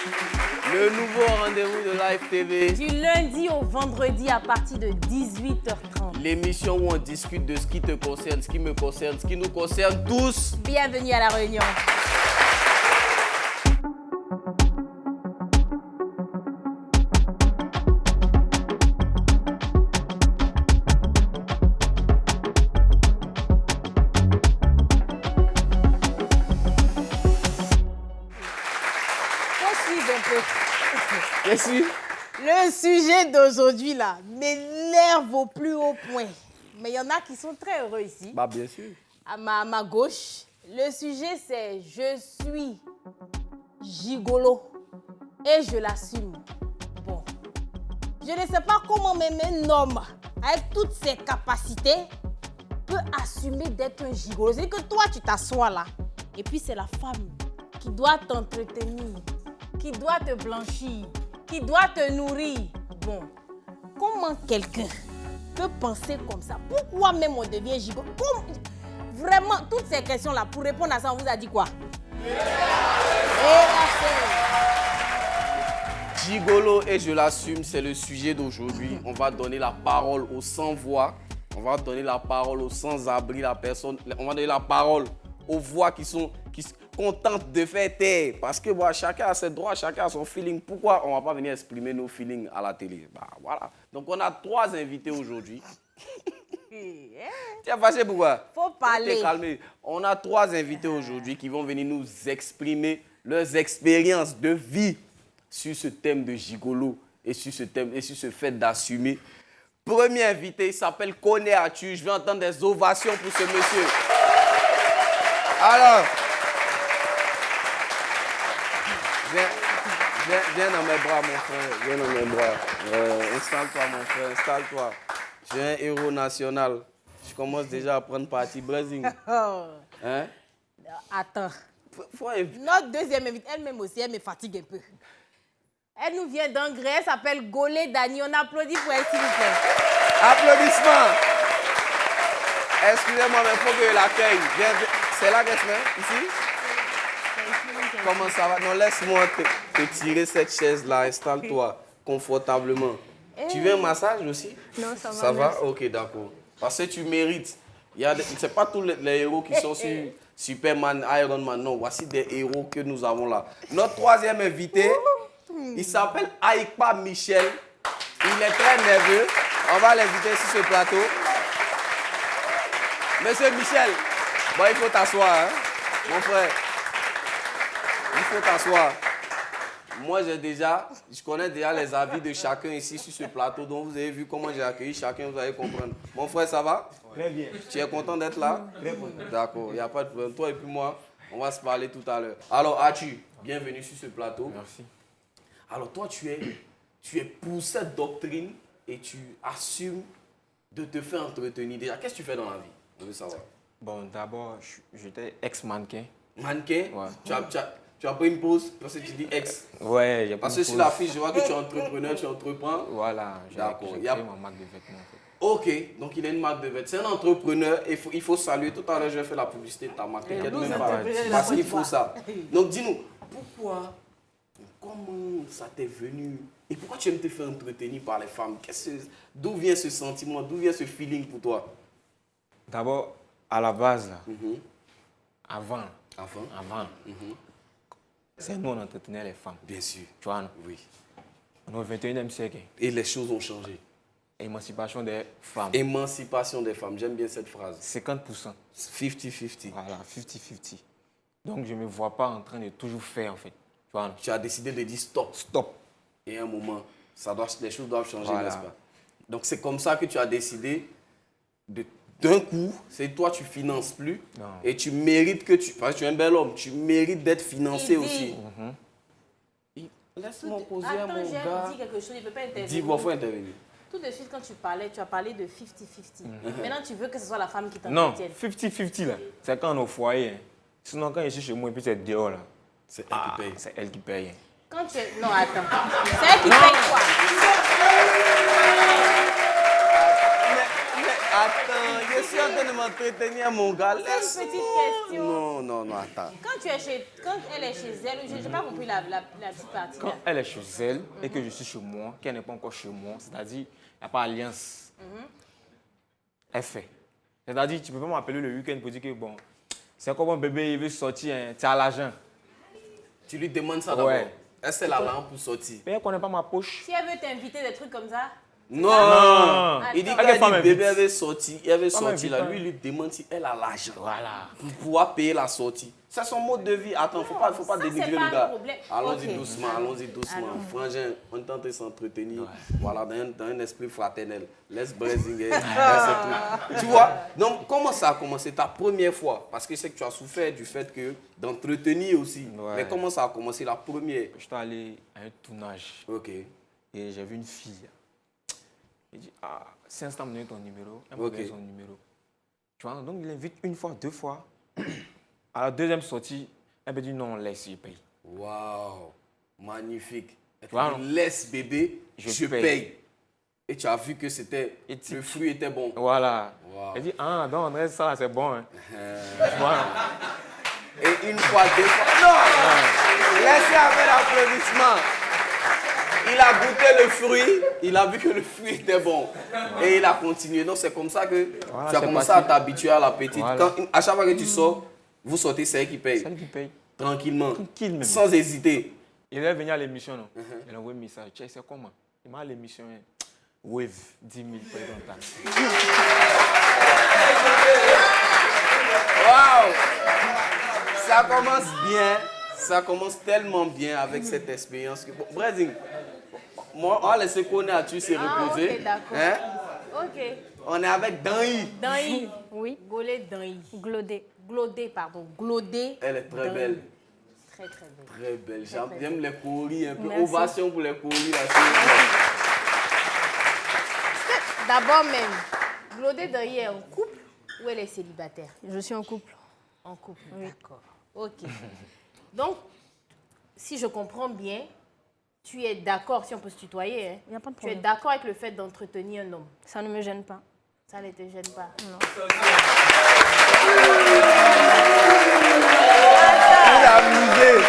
Le nouveau rendez-vous de Live TV. Du lundi au vendredi à partir de 18h30. L'émission où on discute de ce qui te concerne, ce qui me concerne, ce qui nous concerne tous. Bienvenue à La Réunion. Merci. Le sujet d'aujourd'hui, là, m'énerve au plus haut point. Mais il y en a qui sont très heureux ici. Bah, bien sûr. À ma gauche, le sujet, c'est « Je suis gigolo et je l'assume ». Bon, je ne sais pas comment même un homme, avec toutes ses capacités, peut assumer d'être un gigolo. C'est que toi, tu t'assois là, et puis c'est la femme qui doit t'entretenir, qui doit te blanchir, qui doit te nourrir. Bon, comment quelqu'un peut penser comme ça? Pourquoi même on devient gigolo? Vraiment, toutes ces questions-là, pour répondre à ça, on vous a dit quoi? Gigolo et je l'assume, c'est le sujet d'aujourd'hui. On va donner la parole aux sans-voix. On va donner la parole aux sans-abri, la personne. On va donner la parole aux voix qui sont contentes de faire taire. Parce que bon, chacun a ses droits, chacun a son feeling. Pourquoi on ne va pas venir exprimer nos feelings à la télé? Bah, voilà. Donc on a 3 invités aujourd'hui. Tu es fâché pourquoi? Faut parler. Calmé. On a 3 invités aujourd'hui qui vont venir nous exprimer leurs expériences de vie sur ce thème de gigolo et sur ce thème et sur ce fait d'assumer. Premier invité, il s'appelle Koné Atu. Je vais entendre des ovations pour ce monsieur. Alors, viens dans mes bras, mon frère. Viens dans mes bras. Installe-toi, mon frère. Installe-toi. Je suis un héros national. Je commence déjà à prendre parti Brésil. Hein? Attends. Faut... Notre deuxième invitée, elle-même aussi, elle me fatigue un peu. Elle nous vient d'Angers, elle s'appelle Golé Dani. On applaudit pour elle, s'il vous plaît. Applaudissements. Excusez-moi, mais il faut que je l'accueille. C'est là qu'elle se met, ici? Comment ça va? Non, laisse-moi te tirer cette chaise-là. Installe-toi confortablement. Tu veux un massage aussi? Non, ça va. Ça va? Ok, d'accord. Parce que tu mérites. Ce n'est pas tous les héros qui sont sur Superman, Iron Man. Non, voici des héros que nous avons là. Notre troisième invité, il s'appelle Aïkpa Michel. Il est très nerveux. On va l'inviter sur ce plateau. Monsieur Michel, bon, il faut t'asseoir, hein, mon frère. Il faut t'asseoir. Moi, je connais déjà les avis de chacun ici sur ce plateau. Donc, vous avez vu comment j'ai accueilli chacun, vous allez comprendre. Mon frère, ça va? Très bien. Tu es content d'être là? Très content. D'accord, il n'y a pas de problème. Toi et puis moi, on va se parler tout à l'heure. Alors, Atu, bienvenue sur ce plateau. Merci. Alors, toi, tu es pour cette doctrine et tu assumes de te faire entretenir. Déjà, qu'est-ce que tu fais dans la vie? Je veux savoir. Bon, d'abord, j'étais ex-mannequin. Mannequin? Ouais. Tu as pris une pause parce que tu dis ex. Ouais, j'ai pris Parce une que sur pause. la fiche, je vois que tu es entrepreneur, tu entreprends. Voilà, j'ai D'accord. créé ma marque de vêtements. En fait. Ok, donc il a une marque de vêtements. C'est un entrepreneur et il faut saluer. Tout à l'heure, je vais faire la publicité de ta marque. T'inquiète même pas. Parce qu'il faut ça. Donc dis-nous, comment ça t'est venu et pourquoi tu aimes te faire entretenir par les femmes? D'où vient ce sentiment, d'où vient ce feeling pour toi? D'abord, à la base, là, avant, c'est nous on entretenait les femmes. Bien sûr. Tu vois, non? Oui. On est au 21e siècle. Et les choses ont changé. Émancipation des femmes. Émancipation des femmes, j'aime bien cette phrase. 50%. 50-50. Voilà, 50-50. Donc, je ne me vois pas en train de toujours faire, en fait. Tu vois, non? Tu as décidé de dire stop. Stop. Et à un moment, les choses doivent changer, Voilà. n'est-ce pas? Donc c'est comme ça que tu as décidé d'un coup, c'est toi tu finances plus Non. et tu mérites parce que tu es un bel homme, tu mérites d'être financé aussi. Laisse-moi poser à mon gars. Attends, j'ai dit quelque chose, il ne peut pas intervenir. Dis-moi, il faut intervenir. Tout de suite, quand tu parlais, tu as parlé de 50-50. Maintenant, tu veux que ce soit la femme qui Non, t'entretienne. 50-50, là, c'est quand on est au foyer. Hein. Sinon, quand je suis chez moi et puis c'est dehors, là, C'est elle qui paye. c'est elle qui paye. Hein. Quand tu es... Non, attends. C'est elle qui paye quoi? Attends, je suis en train de m'entretenir, mon gars. C'est une petite question. Non, attends. Quand elle est chez elle, je n'ai pas compris la petite partie. Quand elle est chez elle et que je suis chez moi, qu'elle n'est pas encore chez moi, c'est-à-dire, il n'y a pas alliance. Elle fait. C'est-à-dire, tu ne peux pas m'appeler le week-end pour dire que, bon, c'est comme un bébé, il veut sortir, hein, tu as l'argent. Tu lui demandes ça d'abord. Ouais. Est-ce qu'elle a l'argent pour sortir? Mais elle ne connaît pas ma poche. Si elle veut t'inviter des trucs comme ça, Non. Il dit Attends. qu'elle Pas dit bébé, elle veut sortir. Elle veut sortir là. m'invite, Lui, il lui demande si elle a l'argent. Voilà. Pour pouvoir payer la sortie. C'est son mode de vie. Attends, faut pas ça, dénigrer c'est pas le un gars. problème. Allons-y Ok. doucement, allons-y doucement. Frangin, on est en train de s'entretenir. Voilà, dans un esprit fraternel. Laisse Brésinger. Tu vois? Donc, comment ça a commencé ta première fois? Parce que c'est que tu as souffert du fait que d'entretenir aussi. Ouais. Mais comment ça a commencé la première? Je suis allé à un tournage Ok. et j'ai vu une fille. Il dit, ah, c'est instant de donner ton numéro. Elle m'a Ok. donné son numéro. Tu vois, donc il invite une fois, deux fois. À la deuxième sortie, elle me dit non, laisse, je paye. Waouh, magnifique. Elle te Wow. dit, laisse bébé, Je je paye. paye. Et tu as vu que c'était Et le fruit était bon. Voilà. Wow. Elle dit, ah, donc André, ça là, c'est bon. Hein. Tu vois, Et une fois, deux fois. Non, laissez avec l'applaudissement. Il a goûté le fruit, il a vu que le fruit était bon. Et il a continué. Donc c'est comme ça que Voilà, tu as c'est commencé parti. à t'habituer à la petite. Voilà. Quand, à chaque fois que tu sors, vous sortez, c'est elle qui paye. c'est elle qui paye. Tranquillement. Tranquille même. Sans hésiter. Il est venu à l'émission, non? Elle a envoyé un message. Tu sais, c'est comment? Il m'a à l'émission. Hein. Wave, 10 000 par exemple. Waouh! Ça commence bien, ça commence tellement bien avec cette expérience. Bon, Brésil, moi, on va laisser connaître se reposer. ok, d'accord. Hein? ok. On est avec Danny. Danny. Oui. Golé Danny. Glodé. Glodé, pardon. Glodé. Elle est très Danny. belle. Très, très belle. Très belle. très J'aime les courriers un peu. Merci. Ovation pour les courriers. D'abord même, Glodé Danny est en couple ou elle est célibataire? Je suis en couple. En couple, d'accord. Ok. Donc, si je comprends bien, tu es d'accord, si on peut se tutoyer, hein, Y a pas de tu es problème. d'accord avec le fait d'entretenir un homme. Ça ne me gêne pas. Ça ne te gêne pas. Non. Il est amusé.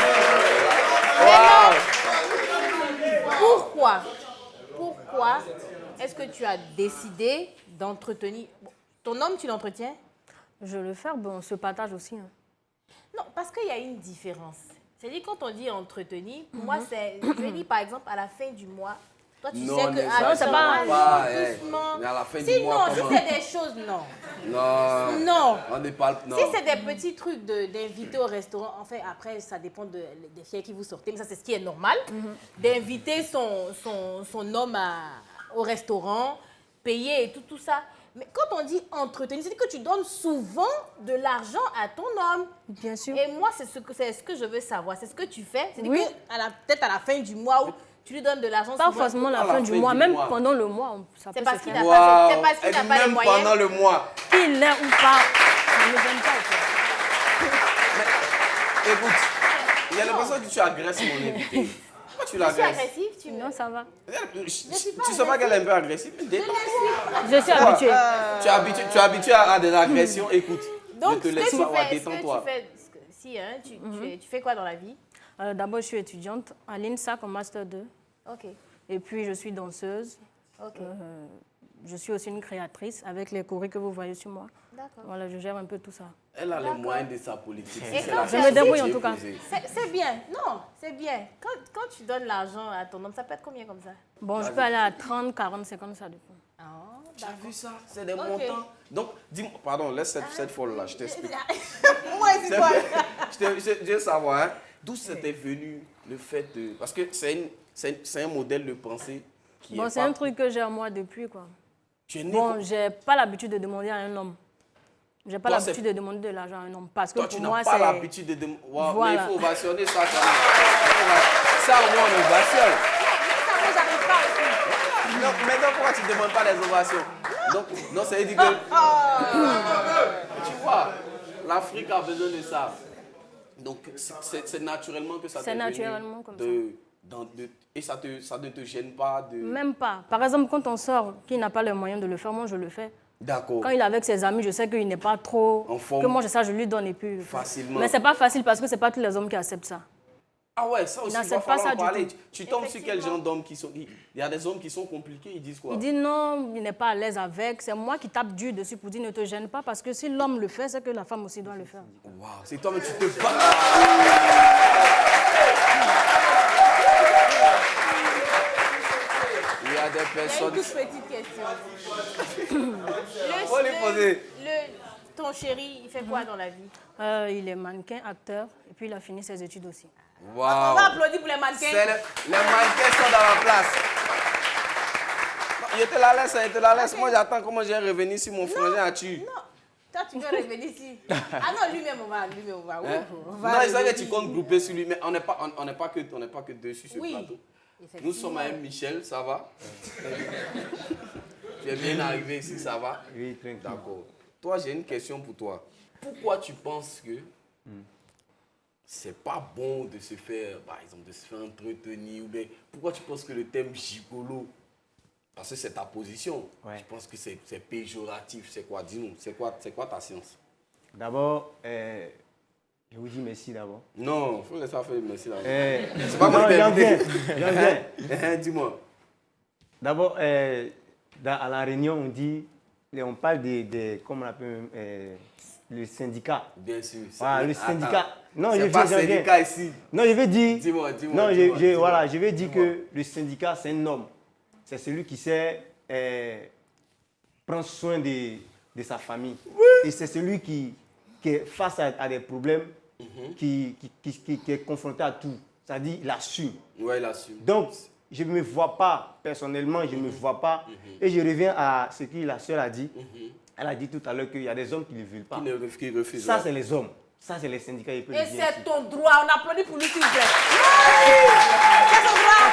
Pourquoi est-ce que tu as décidé d'entretenir... Bon, ton homme, tu l'entretiens? Je le fais, bon, on se partage aussi. Hein. Non, parce qu'il y a une différence. C'est-à-dire, quand on dit entretenir, pour moi, c'est... Je vais dire, par exemple, à la fin du mois, toi, tu Non, sais que... n'exagère c'est pas, doucement. mais à la fin du Si, mois, non, si comment? c'est des choses, non. Non. Non. On ne parle non. Si c'est des petits trucs d'inviter au restaurant, en fait, après, ça dépend des filles qui vous sortez, mais ça, c'est ce qui est normal. D'inviter son homme au restaurant, payer et tout ça. Mais quand on dit entretenir, c'est que tu donnes souvent de l'argent à ton homme. Bien sûr. Et moi, c'est ce que je veux savoir. C'est ce que tu fais. C'est Oui. peut-être à la fin du mois où tu lui donnes de l'argent. Pas souvent. forcément À la la fin fin du du mois, même mois. pendant le mois, ça C'est peut parce se qu'il faire. n'a Waouh. c'est parce qu'il n'a Et pas les même moyens. pendant le mois. Qu'il l'ait ou pas, ça ne me gêne pas. Quoi. Écoute, il y a l'impression que tu agresses mon invité. Pourquoi tu Je suis l'agresses? agressive, tu me... Non, ça va. Tu suis pas sais pas qu'elle est un peu agressive? Mais Je détends-toi. Je suis habituée. Tu es habitué à des agressions. Écoute, Donc, ne te ce que laisse tu pas, ouais, fais, ce que détends-toi. tu fais, si, hein, tu fais quoi dans la vie? D'abord, je suis étudiante à l'INSAC en Master 2. Ok, Et puis, je suis danseuse. ok, Je suis aussi une créatrice avec les choris que vous voyez sur moi. d'accord. Voilà, je gère un peu tout ça. Elle a les moyens de sa politique. Et C'est quand la tu Je as me dit- débrouille en j'ai tout cas. posé. C'est bien, non, c'est bien. Quand tu donnes l'argent à ton homme, ça peut être combien comme ça? Bon, je peux aller à 30, 40, 50, ça dépend. Ah, Tu as vu ça? C'est des Ok. montants. Donc, dis-moi, pardon, laisse cette folle-là, je t'explique. Moi, c'est quoi? Je veux savoir, hein, d'où c'était venu le fait de... Parce que c'est un modèle de pensée qui Bon, est c'est pas... un truc que j'ai en moi depuis, quoi. Tu es né Bon, comme- j'ai pas l'habitude de demander à un homme. J'ai pas Toi, l'habitude de demander de l'argent à un homme. Parce que Toi, tu pour n'as moi, pas c'est... l'habitude de... Wow, Voilà. mais il faut ovationner ça quand même. Ça, au moins, on ovationne. Ça, moi, j'arrive pas aussi. Non, maintenant, pourquoi tu ne demandes pas les ovations? Donc, non, ça veut dire que... Tu vois, l'Afrique a besoin de ça. Donc, c'est naturellement que ça C'est t'est venu naturellement comme et ça ne te gêne pas de... Même pas. Par exemple, quand on sort, qui n'a pas les moyens de le faire, moi, je le fais. D'accord. Quand il est avec ses amis, je sais qu'il n'est pas trop... En forme. Que moi, ça, je lui donne et puis... Facilement. Mais c'est pas facile parce que c'est pas tous les hommes qui acceptent ça. Ah ouais, ça aussi, il va n'accepte pas falloir ça du parler. tout. Tu tombes sur quel genre d'hommes qui sont... Il y a des hommes qui sont compliqués, ils disent quoi? Il dit non, il n'est pas à l'aise avec. C'est moi qui tape dur dessus pour dire ne te gêne pas parce que si l'homme le fait, c'est que la femme aussi doit le faire. Waouh, c'est toi, mais tu te bats. Il y a des Il y a une personnes... toute petite question. Faut lui poser. Ton chéri, il fait quoi dans la vie? Il est mannequin, acteur, et puis il a fini ses études aussi. On Waouh. va applaudir pour les mannequins. Les mannequins sont dans la place. Non, il te la laisse, il te la laisse. Ok. Moi, j'attends comment j'ai revenu sur mon frangin à tu. Non, toi tu veux revenir ici. Ah non, lui-même on va. Hein? On Non, va il savait que revenir. tu comptes grouper sur lui, mais on n'est pas que deux sur ce Oui, plateau. effectivement. Nous sommes à M. Michel, ça va? Tu es bien arrivé ici, ça va? Oui, tranquille. D'accord. Toi, j'ai une question pour toi. Pourquoi tu penses que c'est pas bon de se faire, par exemple, de se faire entretenir ou bien pourquoi tu penses que le thème gigolo, parce que c'est ta position, Ouais. tu penses que c'est péjoratif, c'est quoi? Dis-nous, c'est quoi ta science? D'abord, je vous dis merci d'abord. Non, il faut laisser faire merci là. C'est pas moi qui t'ai j'en invité. viens, j'en viens. Dis-moi. D'abord, à la réunion, on parle comment on appelle, le syndicat. Bien sûr. Voilà, le Attends, syndicat. Non, c'est je pas viens, j'en viens. syndicat ici. Non, je vais dire. Dis-moi. Non, dis-moi. voilà, je vais dire Dis-moi. que le syndicat, c'est un homme. C'est celui qui sait prendre soin de sa famille. Et c'est celui qui est face à des problèmes, qui est confronté à tout. C'est-à-dire, il assume. Ouais, il assume. Donc, je ne me vois pas, personnellement, je ne me vois pas. Et je reviens à ce que la sœur a dit. Elle a dit tout à l'heure qu'il y a des hommes qui ne le veulent pas. Qui refuse. Ça, ouais. c'est les hommes. Ça, c'est les syndicats. Et c'est ton droit. On applaudit pour lui, s'il vous plaît. C'est ton droit.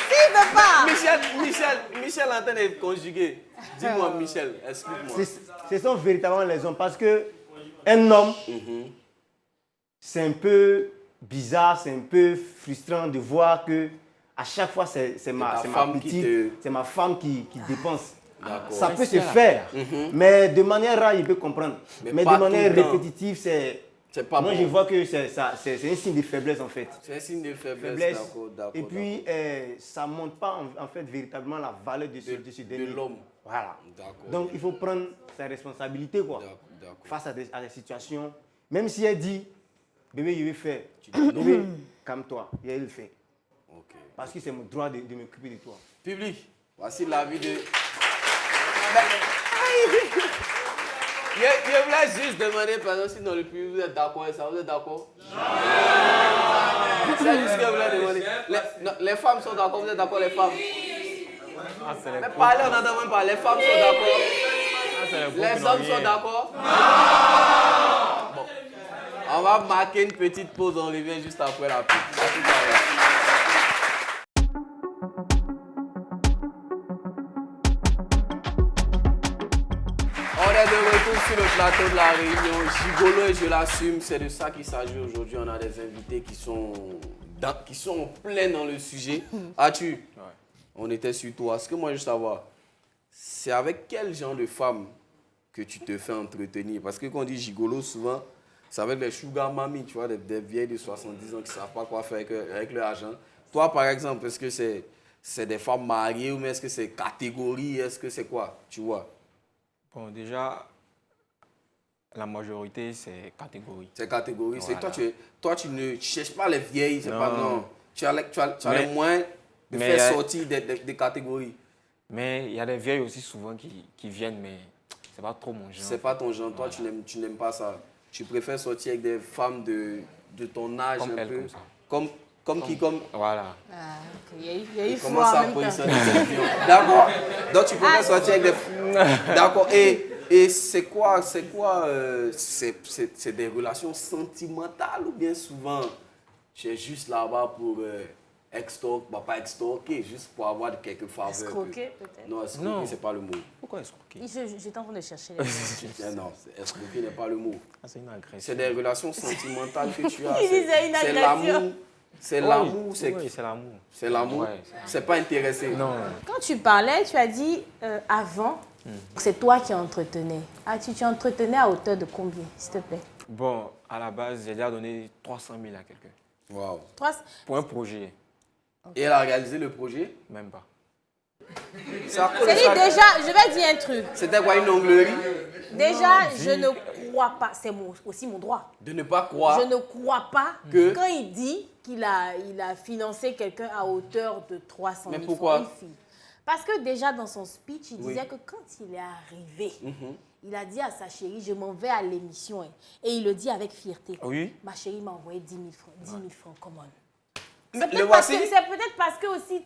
S'il ne veut pas. Michel est en train de conjuguer. Dis-moi, Michel, explique-moi. Ce sont véritablement les hommes. Parce que un homme, c'est un peu bizarre, c'est un peu frustrant de voir que à chaque fois, c'est ma femme qui petite, te- c'est ma femme qui dépense. D'accord. Ça peut se faire, mais de manière rare, il peut comprendre. Mais de pas manière tout le temps. répétitive, C'est pas moi, bon. je vois que c'est un signe de faiblesse, en fait. C'est un signe de faiblesse. Faiblesse. D'accord. Et puis, ça ne montre pas, en fait, véritablement la valeur de ce de dernier. l'homme. Voilà. D'accord. Donc, il faut prendre sa responsabilité, quoi. D'accord. Face à des situations. Même si elle dit, bébé, je vais faire. Tu dis, bébé, calme-toi. Et elle le fait. Ok. Parce que c'est mon droit de m'occuper de toi. Public, voici l'avis de... Je voulais juste demander, par exemple, si dans le public, vous êtes d'accord avec ça, vous êtes d'accord? Non. C'est juste ce que je voulais demander. Les femmes sont d'accord, vous êtes d'accord, les femmes? Mais parlez, on n'entend même pas. Les femmes sont d'accord? Les hommes sont d'accord? Bon. On va marquer une petite pause, on revient juste après la pub. À tout à l'heure. On est de retour sur le plateau de la Réunion. Gigolo et je l'assume, c'est de ça qu'il s'agit aujourd'hui. On a des invités qui sont en plein dans le sujet. As-tu? On était sur toi. Ce que moi je veux savoir, c'est avec quel genre de femme que tu te fais entretenir? Parce que quand on dit gigolo, souvent, c'est avec les sugar mami, tu vois, des vieilles de 70 ans qui ne savent pas quoi faire avec leur argent. Toi, par exemple, est-ce que c'est des femmes mariées ou est-ce que c'est catégorie? Est-ce que c'est quoi? Tu vois? Bon, déjà, la majorité, c'est catégorie. C'est catégorie. Voilà. C'est toi, tu ne cherches pas les vieilles. C'est Non. pas non. Tu as les moyens de mais faire sortir des catégories. Mais il y a des vieilles aussi souvent qui viennent, mais c'est pas trop mon genre. C'est pas ton genre. Toi, tu n'aimes pas ça. Tu préfères sortir avec des femmes de ton âge Comme un elle, peu. comme ça. Comme Voilà. Ah, ok. Il y a eu comment froid en ça même temps. positionne les filles. D'accord. Donc tu préfères sortir avec des... D'accord. Et c'est quoi c'est des relations sentimentales ou bien souvent tu es juste là-bas pour pas extorquer, juste pour avoir quelques faveurs. Escroquer, peut-être. Non, escroquer, Non. c'est pas le mot. Pourquoi escroquer? J'étais en train de chercher les mots. Non, escroquer n'est pas le mot. C'est une agression. C'est des relations sentimentales que tu as. Il disait une C'est agression. l'amour. C'est l'amour, Oui, c'est l'amour. c'est l'amour. Ouais, C'est pas intéressé. Non. Quand tu parlais, tu as dit avant, c'est toi qui entretenais. Ah, tu entretenais à hauteur de combien, s'il te plaît? Bon, à la base, j'ai déjà donné 300 000 à quelqu'un. Wow. Pour un projet, Et elle a réalisé le projet. même pas. C'est-à-dire déjà, je vais dire un truc. C'était quoi, une onglerie? Déjà, je ne crois pas, c'est aussi mon droit. De ne pas croire. Je ne crois pas Que- quand il dit qu'il a financé quelqu'un à hauteur de 300 000 Mais pourquoi? francs, une fille. Parce que déjà dans son speech, il Oui. disait que quand il est arrivé, il a dit à sa chérie, je m'en vais à l'émission. Hein. Et il le dit avec fierté. Oui. Ma chérie m'a envoyé 10 000 francs. 10 000 francs, come on. Le C'est peut-être voici. parce que aussi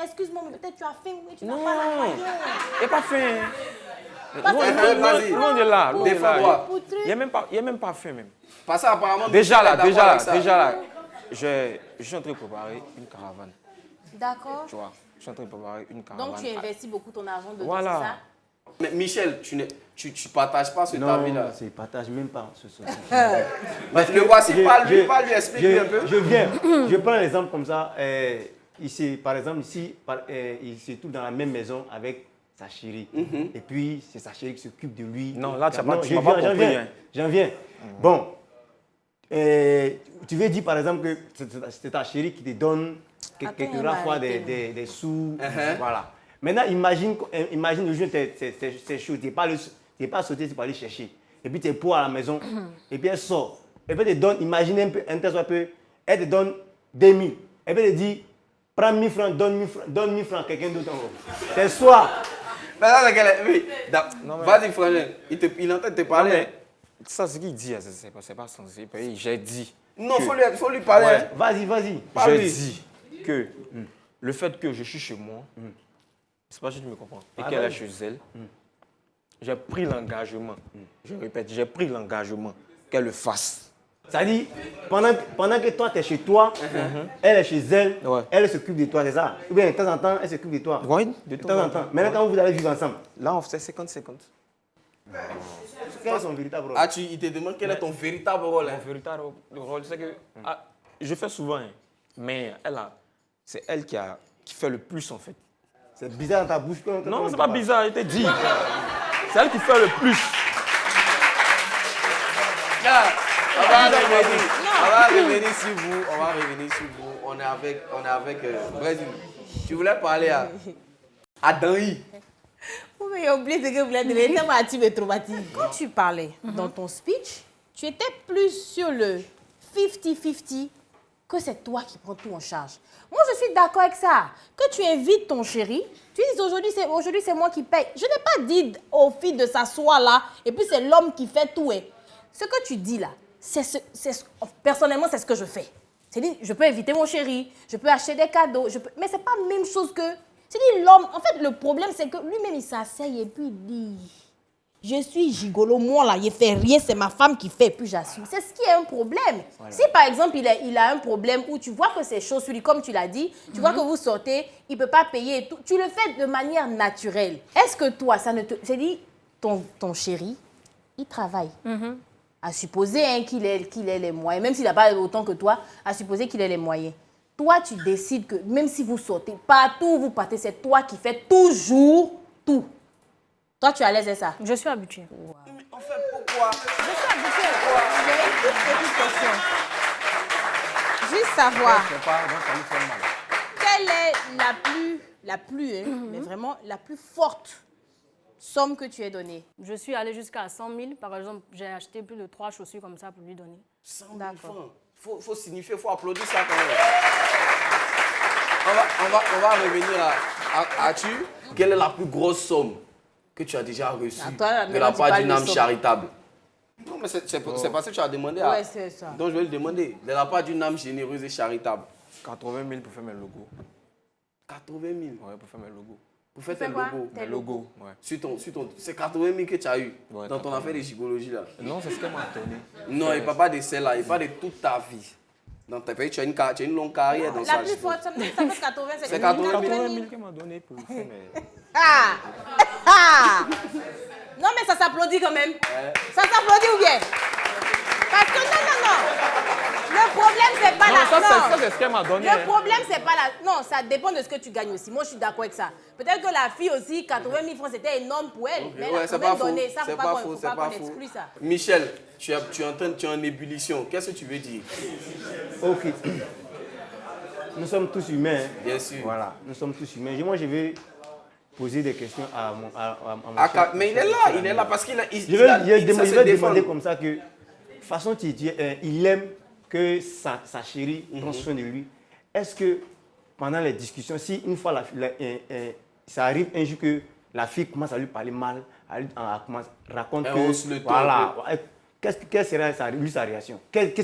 excuse-moi, mais peut-être tu as faim, mais tu n'as Non, pas la moyenne. il n'y a pas faim. Parce que Vas-y. Loin de là, loin de Défends-toi. là. Il n'y a même pas faim même. Parce qu'apparemment, Déjà Michel est d'accord là, avec ça. je suis en train de préparer une caravane. D'accord. Tu vois, je suis en train de préparer une caravane. Donc tu investis beaucoup ton argent dedans, Voilà. c'est ça? Mais Michel, tu partages pas ce Non, avis-là. je ne partage même pas ce soir. Mais le voici, pas lui expliquer un peu. Je viens, je prends l'exemple comme ça. Ici, par exemple, ici, il se trouve dans la même maison avec sa chérie. Et puis, c'est sa chérie qui s'occupe de lui. Non, là, tu n'as Non, pas compris. Hein. J'en viens. Bon, tu veux dire par exemple que c'est ta chérie qui te donne quelques fois des sous. Voilà. Maintenant, imagine le jour, c'est chaud, tu n'es pas sauté, tu peux aller chercher. Et puis, tu es pour à la maison. Et puis, elle sort. Et puis, elle te donne, imagine un peu, elle te donne 2000. Et puis, elle te dit, prends 1000 francs, donne 1000 francs à quelqu'un d'autre encore. C'est soit. Mais ça, c'est qu'elle oui. Non, mais- Vas-y, frangin. Il est en train de te parler. Mais ça, ce qu'il dit, c'est pas censé. J'ai dit. Non, il faut lui parler. Ouais. Vas-y. Parle J'ai lui. dit que le fait que je suis chez moi, c'est pas juste que tu me comprends, et qu'elle est chez elle, j'ai pris l'engagement, je répète, j'ai pris l'engagement qu'elle le fasse. C'est-à-dire, pendant que toi, tu es chez toi, elle est chez elle, Ouais. elle s'occupe de toi, c'est ça? Ou bien de temps en temps, elle s'occupe de toi? Oui, De temps en temps. Maintenant, quand vous allez vivre ensemble, Là, on fait 50-50. quel est son véritable rôle? Ah, il te demande quel est ton véritable rôle. Mon véritable rôle, c'est que je fais souvent, hein, mais c'est elle qui fait le plus en fait. C'est bizarre dans ta bouche. Non, c'est pas bizarre, je t'ai dit. C'est elle qui fait le plus. On va revenir sur vous. On va revenir sur vous. On est avec Brésil. Tu voulais parler à Danny. Vous m'avez oublié ce que vous voulez dire. Tellement tu me traumatises. Quand tu parlais dans ton speech, tu étais plus sur le 50-50 que c'est toi qui prends tout en charge. Moi, je suis d'accord avec ça. Que tu invites ton chéri, tu dis aujourd'hui c'est moi qui paye. Je n'ai pas dit aux filles de s'asseoir là et puis c'est l'homme qui fait tout. Et ce que tu dis là, personnellement, c'est ce que je fais. C'est-à-dire, je peux inviter mon chéri, je peux acheter des cadeaux, mais ce n'est pas la même chose que... C'est-à-dire, l'homme, en fait, le problème, c'est que lui-même, il s'asseye et puis il dit, je suis gigolo, moi là, il ne fait rien, c'est ma femme qui fait, et puis j'assume. C'est ce qui est un problème. Voilà. Si par exemple, il a un problème où tu vois que c'est chaud sur lui, comme tu l'as dit, tu vois que vous sortez, il ne peut pas payer et tout, tu le fais de manière naturelle. Est-ce que toi, ça ne te... C'est-à-dire, ton chéri, il travaille. À supposer hein, qu'il ait les moyens, même s'il n'a pas autant que toi, à supposer qu'il ait les moyens. Toi, tu décides que même si vous sortez, partout où vous partez, c'est toi qui fais toujours tout. Toi, tu es à l'aise avec ça? Je suis habituée. Wow. Mais en fait, pourquoi? Je suis habituée. J'ai une petite question. Juste savoir, quelle est la plus, mais vraiment la plus forte somme que tu aies donnée? Je suis allée jusqu'à 100 000. Par exemple, j'ai acheté plus de 3 chaussures comme ça pour lui donner. 100 000 francs. Faut signifier, faut applaudir ça quand même. On va revenir à Arthur. Quelle est la plus grosse somme que tu as déjà reçue de la part d'une âme charitable? Non, mais c'est parce que tu as demandé à... Ouais, c'est ça. Donc je vais le demander. De la part d'une âme généreuse et charitable. 80 000 pour faire mes logos. 80 000 Ouais, pour faire mes logos. pour faire Tu tes fais quoi? logos. Tes Mes logos, ouais. C'est 80 000 que tu as eu Ouais, dans ton 80 000. affaire de gigologie là. Non, c'est ce qu'elle m'a donné. Non, il ne parle pas de celle-là, il parle de toute ta vie. Dans ta pays, tu as une longue carrière dans ça. La plus forte, ça fait 80, C'est 80 000. 80 000 qu'elle m'a donné pour faire mes... Ah! Ah! Non, mais ça s'applaudit quand même. Ça s'applaudit ou bien? Parce que non. Le problème, c'est pas Non, la... ça, c'est ce qu'elle m'a donné. Le problème, c'est pas la... Non, ça dépend de ce que tu gagnes aussi. Moi, je suis d'accord avec ça. Peut-être que la fille aussi, 80 000 francs, c'était énorme pour elle. Mais elle a quand même donné. Ça, faut pas qu'on exclue ça. Michel, tu es en ébullition. Qu'est-ce que tu veux dire? Ok. Nous sommes tous humains. Hein. Bien sûr. Voilà, nous sommes tous humains. Moi, je vais poser des questions à mon Mais il est là parce qu'il a... Je vais demander comme ça que, de toute façon, il aime que sa chérie prenne soin de lui. Est-ce que, pendant les discussions, si une fois ça arrive un jour que la fille commence à lui parler mal, raconte que... Voilà. Quelle serait sa réaction?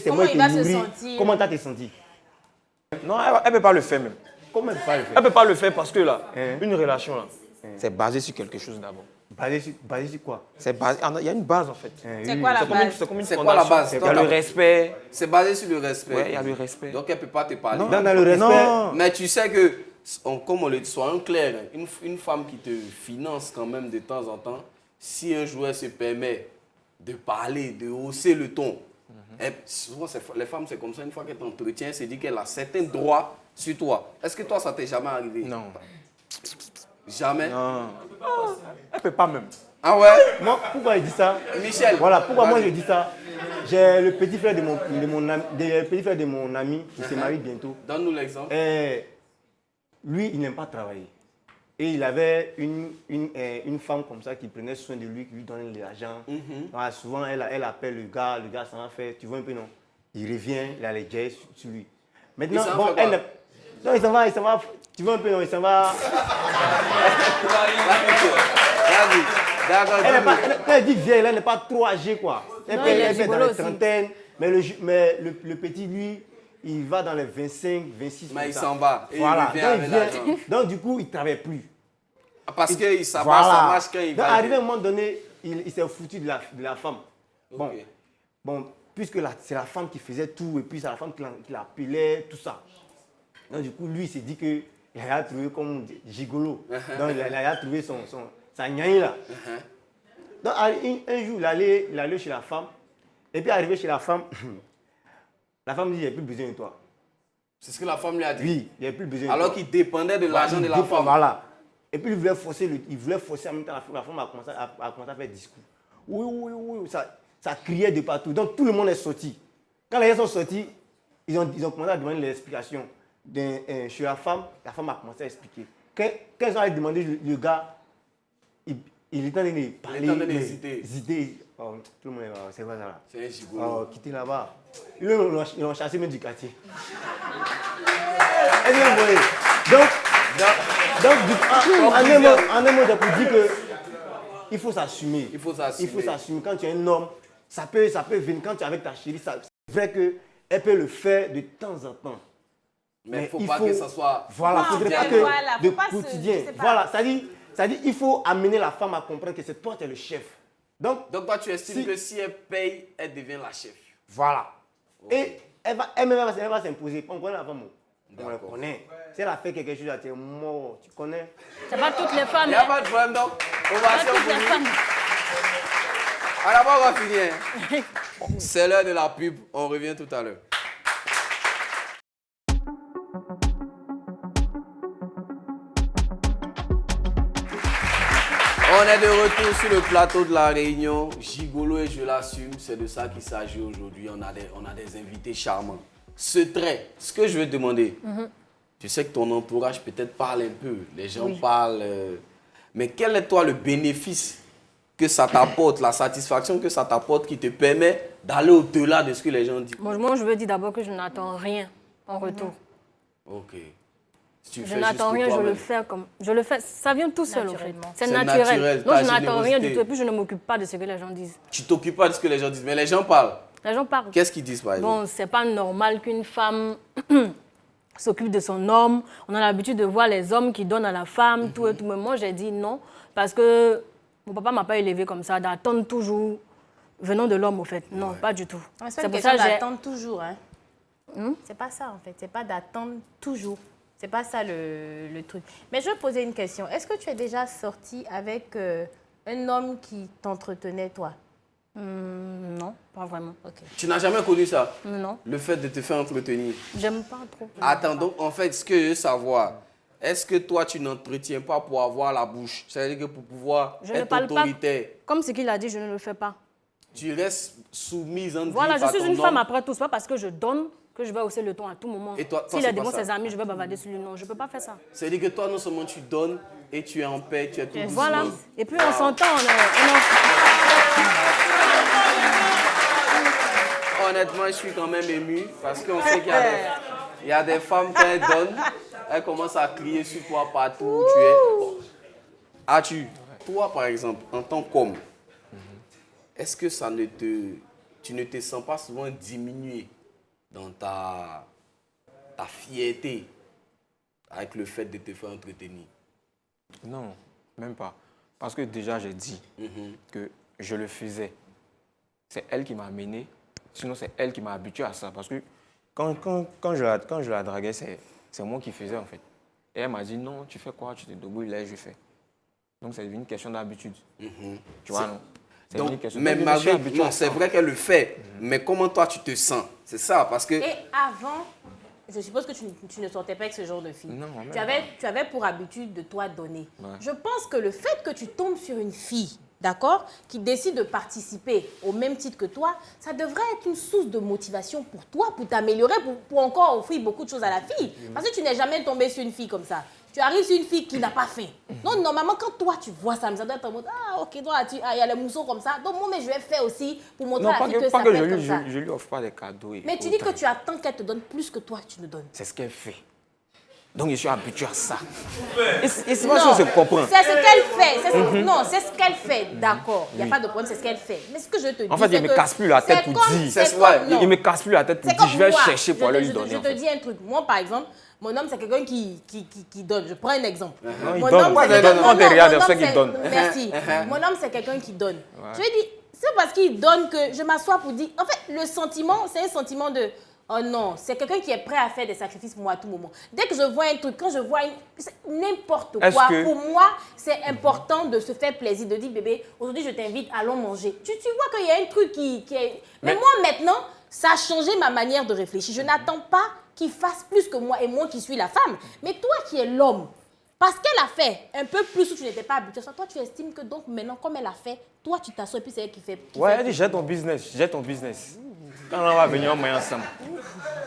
Comment il va se sentir? Comment tu as te senti? Non, elle ne peut pas le faire même. Comment elle peut pas le faire? Elle ne peut pas le faire parce que là, une relation là, c'est basé sur quelque chose d'abord. Basé sur quoi? C'est basé, il y a une base en fait. C'est quoi la base? C'est comme une C'est quoi la base? Il y a le respect. C'est basé sur le respect. Ouais, il y a le respect. Donc elle ne peut pas te parler. Dans le respect. Non. Mais tu sais que, comme on le dit, soyons clairs, une femme qui te finance quand même de temps en temps, si un jour elle se permet de parler, de hausser le ton, souvent les femmes c'est comme ça, une fois qu'elle t'entretient, elle se dit qu'elle a certains droits sur toi. Est-ce que toi ça t'est jamais arrivé? Non. Jamais? Non. Elle ne peut pas même. Ah ouais? Moi, pourquoi il dit ça? Michel. Voilà, pourquoi moi je dis ça? J'ai le petit frère de mon ami qui se marie bientôt. Donne-nous l'exemple. Lui, il n'aime pas travailler. Et il avait une femme comme ça qui prenait soin de lui, qui lui donnait de l'argent. Voilà, souvent, elle appelle le gars s'en va faire, tu vois un peu, non? Il revient, il a les jets sur lui. Maintenant, bon, non, il s'en va, tu vois un peu, non? Il s'en va. D'accord. Quand elle dit vieille, elle n'est pas trop âgée, quoi. Elle est dans les trentaines, mais le petit, lui, il va dans les 25, 26. Mais il s'en va. Et voilà. il revient avec l'argent. Donc, du coup, il ne travaille plus. Parce que ça voilà. marche quand il va. Donc, arrivé à un moment donné, il s'est foutu de la femme. Okay. Bon, puisque c'est la femme qui faisait tout, et puis c'est la femme qui l'appelait, tout ça. Donc, du coup, lui, il s'est dit qu'il a trouvé comme gigolo. Donc, il a trouvé sa gnagne là. Donc, un jour, il allait chez la femme. Et puis, arrivé chez la femme dit, il n'y a plus besoin de toi. C'est ce que la femme lui a dit? Oui, il n'y a plus besoin de toi. Alors qu'il dépendait de l'argent de la femme. Voilà. Et puis, il voulait forcer en même temps. La femme a commencé à faire discours. Oui. Ça criait de partout. Donc, tout le monde est sorti. Quand les gens sont sortis, ils ont commencé à demander les explications. Chez la femme a commencé à expliquer. Quand ils ont demandé le gars, il est en train de parler. Il est en train d'hésiter. Oh, tout le monde est là. C'est quoi ça là? C'est un gigolo. Oh, quittez là-bas. Ils l'ont chassé même du quartier. Est-ce que vous voyez? Donc, en un mot, j'ai pour dire qu'il faut s'assumer. Il faut s'assumer. Quand tu es un homme, ça peut venir quand tu es avec ta chérie. C'est vrai qu'elle peut le faire de temps en temps. Mais il ne faut pas que ça soit... Voilà, il ne faudrait pas que de quotidien. Voilà, c'est-à-dire il faut amener la femme à comprendre que c'est toi qui es le chef. Donc toi, tu estimes que si elle paye, elle devient la chef. Voilà. Okay. Et elle va s'imposer. On connaît la femme. On la connaît. Si elle a fait quelque chose, tu es mort. Tu connais. C'est pas toutes les femmes. Il n'y a pas de problème, donc. Ovation pour lui. À la base, on va finir. C'est l'heure de la pub. On revient tout à l'heure. On est de retour sur le plateau de la Réunion. Gigolo et je l'assume, c'est de ça qu'il s'agit aujourd'hui. On a des invités charmants. Ce trait, ce que je veux te demander, tu sais que ton entourage peut-être parle un peu, les gens parlent, mais quel est toi le bénéfice que ça t'apporte, la satisfaction que ça t'apporte qui te permet d'aller au-delà de ce que les gens disent? Moi, je veux dire d'abord que je n'attends rien en retour. Ok. Je n'attends rien, je le fais, ça vient tout seul en fait. C'est naturel. naturel. Donc je n'attends rien du tout et puis je ne m'occupe pas de ce que les gens disent. Tu t'occupes pas de ce que les gens disent, mais les gens parlent. Les gens parlent. Qu'est-ce qu'ils disent par exemple? Bon, c'est pas normal qu'une femme s'occupe de son homme. On a l'habitude de voir les hommes qui donnent à la femme, tout et tout. Mais moi j'ai dit non, parce que mon papa m'a pas élevé comme ça, d'attendre toujours venant de l'homme au fait. Non, pas du tout. C'est pour ça que d'attendre toujours. Hein. C'est pas ça en fait, c'est pas d'attendre toujours. C'est pas ça le truc. Mais je vais poser une question. Est-ce que tu es déjà sorti avec un homme qui t'entretenait, toi? Non, pas vraiment. Ok. Tu n'as jamais connu ça? Non, Le fait de te faire entretenir. j'aime pas trop. Attends, donc en fait, ce que je veux savoir, est-ce que toi, tu n'entretiens pas pour avoir la bouche? C'est-à-dire que pour pouvoir Je ne être parle pas. autoritaire, Comme ce qu'il a dit, je ne le fais pas. tu restes soumise en Voilà, griffe je à suis ton une femme homme. après tout. C'est pas parce que je donne que je vais hausser le ton à tout moment. Et toi, S'il c'est a pas devant ça. ses amis, je vais bavarder sur lui. Non, je peux pas faire ça. C'est-à-dire que toi, non seulement tu donnes et tu es en paix, tu es tout doucement. Voilà. Et puis on s'entend. Honnêtement, je suis quand même ému parce qu'on sait qu'il y a des femmes, quand elles donnent, elles commencent à crier sur toi partout où tu es. As-tu, toi par exemple, en tant qu'homme, est-ce que tu ne te sens pas souvent diminué dans ta fierté avec le fait de te faire entretenir? Non, même pas. Parce que déjà, j'ai dit que je le faisais. C'est elle qui m'a amené. Sinon, c'est elle qui m'a habitué à ça. Parce que quand je la draguais, c'est moi qui faisais, en fait. Et elle m'a dit, non, tu fais quoi? Tu te débrouilles, là, je fais. Donc, c'est devenu une question d'habitude. Tu vois, non? C'est devenu une Donc, question mais d'habitude. Je suis malgré, habitué à non, c'est ça. vrai qu'elle le fait, mais comment toi tu te sens? C'est ça, parce que... Et avant, je suppose que tu ne sortais pas avec ce genre de fille. Non, même Tu avais pour habitude de toi donner. Ouais. Je pense que le fait que tu tombes sur une fille, d'accord, qui décide de participer au même titre que toi, ça devrait être une source de motivation pour toi, pour t'améliorer, pour encore offrir beaucoup de choses à la fille. Parce que tu n'es jamais tombé sur une fille comme ça. Tu arrives sur une fille qui n'a pas faim. Donc, normalement, quand toi, tu vois ça, ça doit être en mode, ah, ok, toi, il y a les mousseaux comme ça. Donc, moi, mais je vais faire aussi pour montrer Non, à la pas fille que, que pas ça que peut être comme ça. je lui offre pas des cadeaux. Et Mais tu dis autant. que tu attends qu'elle te donne plus que toi, tu ne donnes. C'est ce qu'elle fait. Donc, je suis habitué à ça. Et c'est pas si on se comprend. C'est ce qu'elle fait. Non, c'est ce qu'elle fait, d'accord. Il n'y a pas de problème, c'est ce qu'elle fait. Mais ce que je te dis, En fait, il c'est me que casse plus la tête c'est pour comme- dire. c'est ouais, comme- non. Il me casse plus la tête pour C'est dire, comme je vais moi. chercher pour aller lui donner. Je en te fait. dis un truc. Moi, par exemple, mon homme, c'est quelqu'un qui donne. Je prends un exemple. Non, il Mon donne. homme, Pas c'est des quelqu'un- donneurs non, non, derrière mon de ceux homme, qui c'est- donnent. Merci. Mon homme, c'est quelqu'un qui donne. Je lui dis, c'est parce qu'il donne que je m'assois pour dire. En fait, le sentiment, c'est un sentiment de. Oh non, c'est quelqu'un qui est prêt à faire des sacrifices pour moi à tout moment. Dès que je vois un truc, quand je vois n'importe Est-ce quoi, que- pour moi, c'est important de se faire plaisir, de dire, bébé, aujourd'hui, je t'invite, allons manger. Tu vois qu'il y a un truc qui est... Mais moi, maintenant, ça a changé ma manière de réfléchir. Je n'attends pas qu'il fasse plus que moi, et moi qui suis la femme. Mais toi qui es l'homme, parce qu'elle a fait un peu plus où tu n'étais pas habitué, toi, tu estimes que donc maintenant, comme elle a fait, toi, tu t'assois et puis c'est elle qui fait. Ouais, elle dit, j'ai ton business, j'ai ton business. Quand on va venir, on met ensemble.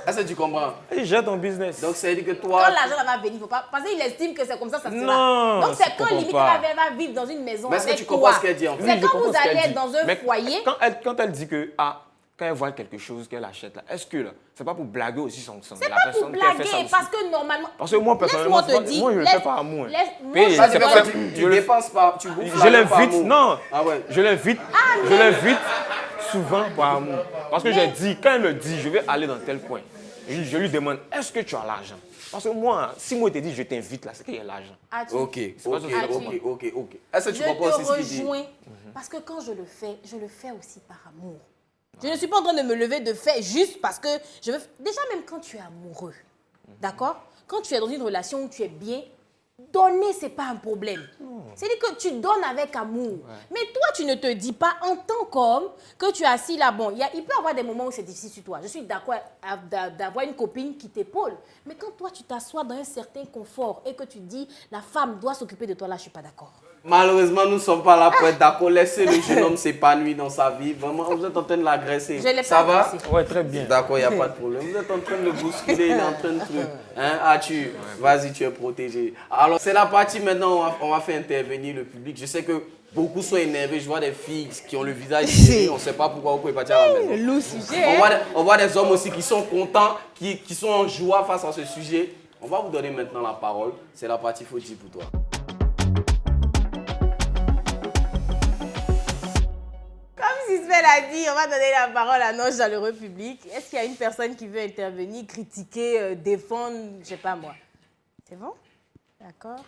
Est-ce que tu comprends? Elle dit, j'ai ton business. Donc, c'est-à-dire que Quand toi... l'argent va venir, il faut pas. Parce qu'il estime que c'est comme ça sera. Non, donc c'est je quand comprends limite pas. elle va vivre dans une maison Mais est-ce que avec tu comprends toi. ce qu'elle dit, en fait? C'est Oui, je quand comprends vous ce qu'elle allez être dit. dans un Mais foyer. Quand elle dit que, quand elle voit quelque chose qu'elle achète là, est-ce que là, c'est pas pour blaguer aussi son C'est la pas pour personne qui a fait ça blaguer, aussi? parce que normalement. Parce que moi, personnellement, Laisse-moi te dire. moi, je le fais pas à moi. Moi, Mais Ça, c'est c'est pas pas que que tu je le- dépenses pas, tu bouffes Je l'invite, amour. non. Ah ouais. Je l'invite souvent par amour. Parce que j'ai dit, quand elle me dit, je vais aller dans tel coin, je lui demande, est-ce que tu as l'argent? Parce que moi, si moi je te dis, je t'invite là, c'est qu'il y a l'argent. As-tu- Ok, pas ok, ce que je ok. Est-ce que tu Je comprends aussi te ce qu'il dit? rejoins. Parce que quand je le fais aussi par amour. Je ne suis pas en train de me lever de fait juste parce que je veux. Déjà, même quand tu es amoureux, d'accord? Quand tu es dans une relation où tu es bien, donner, ce n'est pas un problème. C'est-à-dire que tu donnes avec amour. Mais toi, tu ne te dis pas en tant qu'homme que tu es assis là. Bon, il peut y avoir des moments où c'est difficile sur toi. Je suis d'accord d'avoir une copine qui t'épaule. Mais quand toi, tu t'assois dans un certain confort et que tu dis la femme doit s'occuper de toi, là, je ne suis pas d'accord. Malheureusement, nous ne sommes pas là pour être d'accord. Laissez le jeune homme s'épanouir dans sa vie. Vraiment, vous êtes en train de l'agresser. Je l'ai Ça pas va? agressé. Ouais, très bien. D'accord, il n'y a pas de problème. Vous êtes en train de le bousculer, il est en train de truc. Hein? Vas-y, tu es protégé. Alors, c'est la partie maintenant, on va faire intervenir le public. Je sais que beaucoup sont énervés. Je vois des filles qui ont le visage serré. On ne sait pas pourquoi vous pouvez partir à la maison. Loup sujet. On voit des hommes aussi qui sont contents, qui sont en joie face à ce sujet. On va vous donner maintenant la parole. C'est la partie Foti pour toi. Comme Sisbel a dit, on va donner la parole à nos chaleureux public. Est-ce qu'il y a une personne qui veut intervenir, critiquer, défendre, je sais pas moi? C'est bon? D'accord.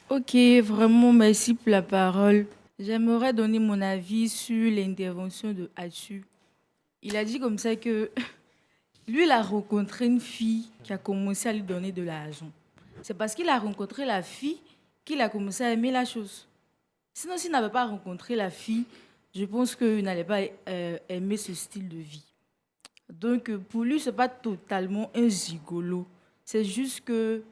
Ok, vraiment merci pour la parole. J'aimerais donner mon avis sur l'intervention de Atsu. Il a dit comme ça que lui, il a rencontré une fille qui a commencé à lui donner de l'argent. C'est parce qu'il a rencontré la fille qu'il a commencé à aimer la chose. Sinon, s'il n'avait pas rencontré la fille, je pense qu'il n'allait pas aimer ce style de vie. Donc, pour lui, ce n'est pas totalement un gigolo. C'est juste que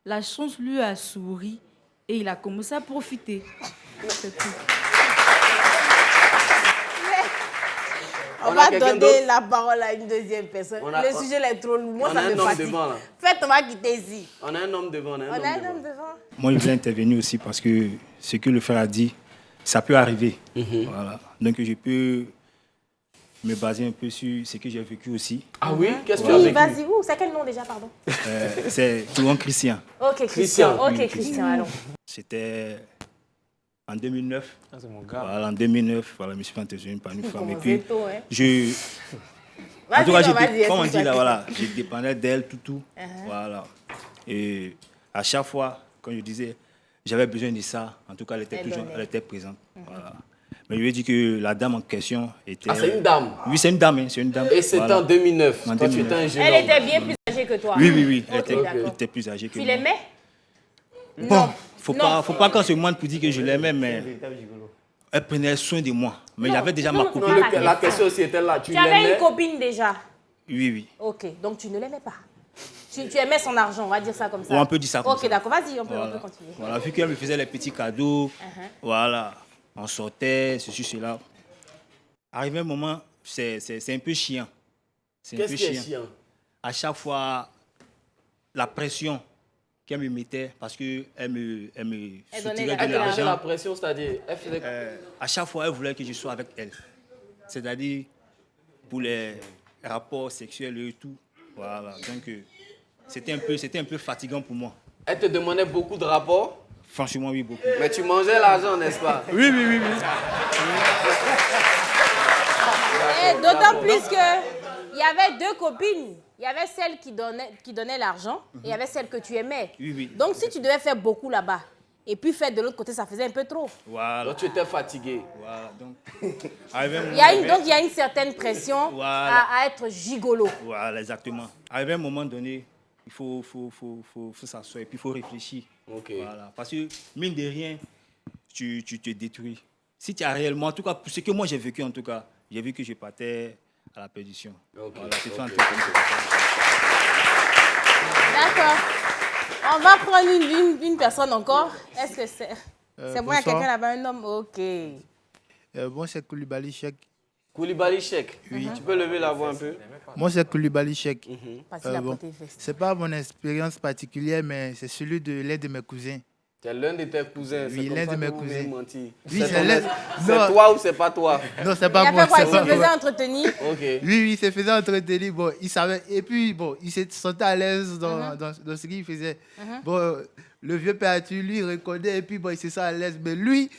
la chance lui a souri et il a commencé à profiter. C'est tout. On va donner la parole à une deuxième personne. Le sujet là est trop lourd. Moi, on ça a me un homme fatigue. devant, là. Faites, on va quitter ici. On a un homme devant. On a un homme devant. Moi, je voulais intervenir aussi parce que ce que le frère a dit, ça peut arriver. Voilà. Donc, je peux me baser un peu sur ce que j'ai vécu aussi. Ah oui? Qu'est-ce que tu as Oui, vécu? vas-y. Ouh, c'est quel nom déjà, pardon? C'est souvent Christian. Ok, Christian. Ok, Oui, Christian, allons. C'était en 2009. Ah, c'est mon gars. Voilà, en 2009, voilà, je me suis fait intervenir par une femme. Et puis, tôt, hein. en tout cas, Vas-y, comme on dit là, explique-toi. voilà, je dépendais d'elle, tout. Voilà. Et à chaque fois, quand je disais, j'avais besoin de ça, en tout cas, elle était toujours, donnait. elle était présente. Voilà. Mais je lui ai dit que la dame en question était... Ah, c'est une dame? Oui, c'est une dame, hein, c'est une dame. Et c'était Voilà. en 2009. En Toi, tu 2009. étais un jeune Elle homme. était bien plus âgée que toi. Oui. Elle Ok, d'accord. était plus âgée que Tu moi. l'aimais? Bon, faut Non. pas qu'on se mointe pour dire que je l'aimais, mais elle prenait soin de moi. Mais j'avais déjà ma non, copine. Non, Pas la la question aussi était là. Tu Tu avais l'aimais? une copine déjà. Oui. Ok, donc tu ne l'aimais pas. Tu aimais son argent, on va dire ça comme ça. Ouais, on peut dire ça comme ok, ça. d'accord, vas-y, on peut Voilà. continuer. Voilà, vu qu'elle me faisait les petits cadeaux, voilà, on sortait, ceci, cela. Arrivé un moment, c'est un peu chiant. C'est un Qu'est-ce peu qui est chiant. chiant? À chaque fois, la pression qu'elle me mettait, parce qu'elle me donnait soutirait la- de Elle te mettait la l'argent. pression, c'est-à-dire, elle faisait... À chaque fois, elle voulait que je sois avec elle. C'est-à-dire, pour les rapports sexuels et tout. Voilà, donc c'était un peu fatigant pour moi. Elle te demandait beaucoup de rapports, Franchement, oui, beaucoup. mais tu mangeais l'argent, n'est-ce pas? Oui. Et d'autant plus que il y avait deux copines. Il y avait celle qui donnait l'argent et il y avait celle que tu aimais. Oui. Donc si tu devais faire beaucoup là-bas et puis faire de l'autre côté, ça faisait un peu trop. Voilà. Donc tu étais fatigué. Voilà, donc. Arrivé un moment Donc il y a une certaine pression Voilà. à être gigolo. Voilà, exactement. Arrivé un moment donné, il faut s'asseoir et puis il faut réfléchir. Ok. Voilà. Parce que, mine de rien, tu te détruis. Si tu as réellement, en tout cas, pour ce que moi j'ai vécu, en tout cas, j'ai vu que je partais à la perdition. Ok, Voilà, c'est fait un ok. truc comme ça. D'accord. On va prendre une personne encore. Est-ce que c'est... c'est bon, il y a bonsoir. quelqu'un là-bas, un homme? Ok. Moi, c'est Koulibaly Cheikh. Koulibaly Cheikh. Oui. Tu peux lever la voix un peu? Moi, c'est Koulibaly Cheikh. Parce qu'il a bon, porté veste. c'est pas mon expérience particulière, mais c'est celui de l'un de mes cousins. Tu es l'un de tes cousins. Oui, c'est comme l'un ça de mes que vous venez cousins. mentir. Oui, C'est c'est ton- l'un- c'est Non. toi ou c'est pas toi? Non, c'est Il pas a moi. fait quoi? c'est Il pas se faisait moi. entretenir? Ok. Oui, il se faisait entretenir. Bon, il savait. Et puis, bon, il se sentait à l'aise dans ce qu'il faisait. Bon, le vieux père, lui, il reconnaît. Et puis, bon, il se sent à l'aise. Mais lui,